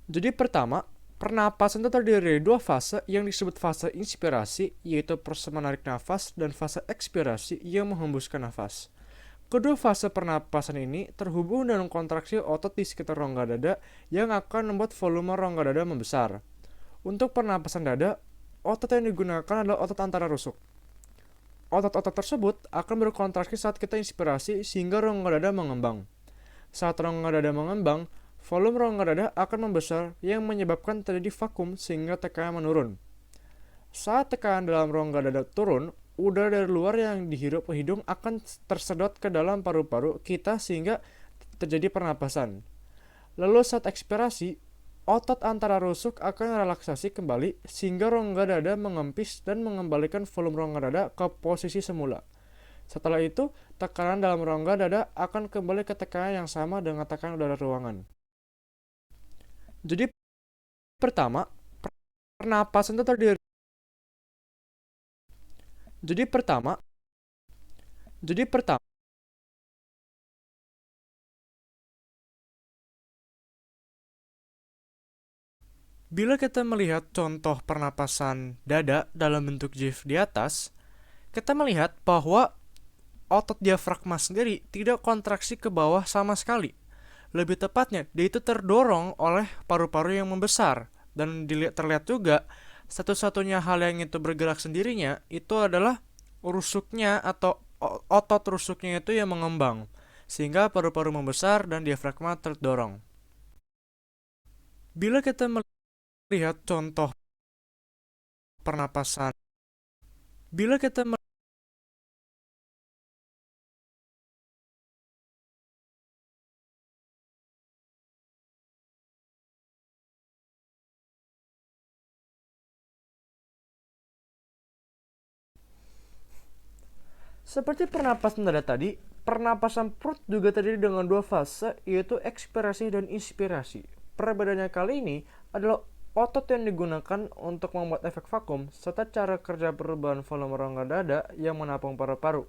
Jadi pertama, pernapasan itu terdiri dari dua fase yang disebut fase inspirasi, yaitu proses menarik nafas, dan fase ekspirasi yang menghembuskan nafas. Kedua fase pernapasan ini terhubung dengan kontraksi otot di sekitar rongga dada yang akan membuat volume rongga dada membesar. Untuk pernapasan dada, otot yang digunakan adalah otot antara rusuk. Otot-otot tersebut akan berkontraksi saat kita inspirasi sehingga rongga dada mengembang. Saat rongga dada mengembang, volume rongga dada akan membesar yang menyebabkan terjadi vakum sehingga tekanan menurun. Saat tekanan dalam rongga dada turun, udara dari luar yang dihirup hidung akan tersedot ke dalam paru-paru kita sehingga terjadi pernapasan. Lalu saat ekspirasi, otot antara rusuk akan relaksasi kembali sehingga rongga dada mengempis dan mengembalikan volume rongga dada ke posisi semula. Setelah itu, tekanan dalam rongga dada akan kembali ke tekanan yang sama dengan tekanan udara ruangan. Jadi pertama, pernapasan itu terdiri. Jadi pertama, jadi pertama, bila kita melihat contoh pernapasan dada dalam bentuk GIF di atas, kita melihat bahwa otot diafragma sendiri tidak kontraksi ke bawah sama sekali. Lebih tepatnya, dia itu terdorong oleh paru-paru yang membesar. Dan terlihat juga, satu-satunya hal yang itu bergerak sendirinya, itu adalah rusuknya atau otot rusuknya itu yang mengembang. Sehingga paru-paru membesar dan diafragma terdorong. Bila kita melihat contoh pernapasan, bila kita seperti pernapasan dada tadi, pernapasan perut juga terdiri dengan dua fase, yaitu ekspirasi dan inspirasi. Perbedaannya kali ini adalah otot yang digunakan untuk membuat efek vakum, serta cara kerja perubahan volume rongga dada yang menampung paru-paru.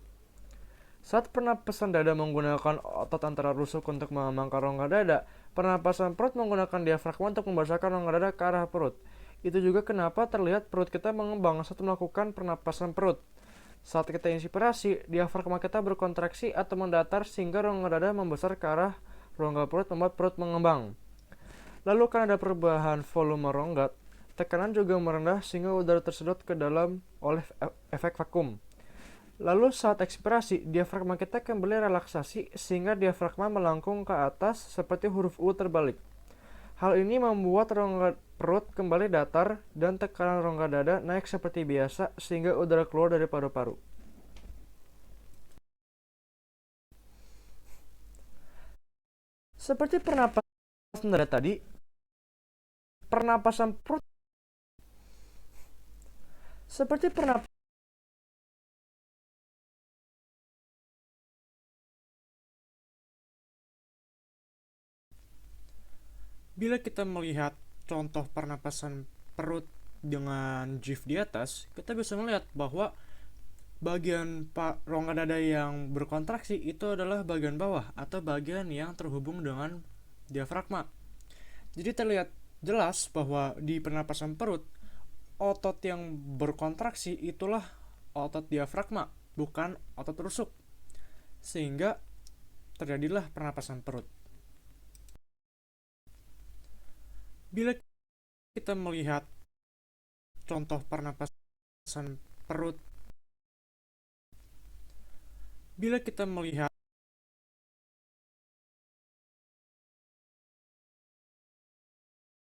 Saat pernapasan dada menggunakan otot antara rusuk untuk mengembangkan rongga dada, pernapasan perut menggunakan diafragma untuk membesarkan rongga dada ke arah perut. Itu juga kenapa terlihat perut kita mengembang saat melakukan pernapasan perut. Saat kita inspirasi, diafragma kita berkontraksi atau mendatar sehingga rongga dada membesar ke arah rongga perut membuat perut mengembang. Lalu karena ada perubahan volume rongga, tekanan juga merendah sehingga udara tersedot ke dalam oleh efek vakum. Lalu saat ekspirasi, diafragma kita kembali relaksasi sehingga diafragma melengkung ke atas seperti huruf U terbalik. Hal ini membuat rongga perut kembali datar dan tekanan rongga dada naik seperti biasa sehingga udara keluar dari paru-paru. Seperti pernapasan dada tadi, pernapasan perut seperti pernapasan bila kita melihat contoh pernapasan perut dengan GIF di atas, kita bisa melihat bahwa bagian rongga dada yang berkontraksi itu adalah bagian bawah atau bagian yang terhubung dengan diafragma. Jadi terlihat jelas bahwa di pernapasan perut, otot yang berkontraksi itulah otot diafragma, bukan otot rusuk. Sehingga terjadilah pernapasan perut. Bila kita melihat contoh pernapasan perut, bila kita melihat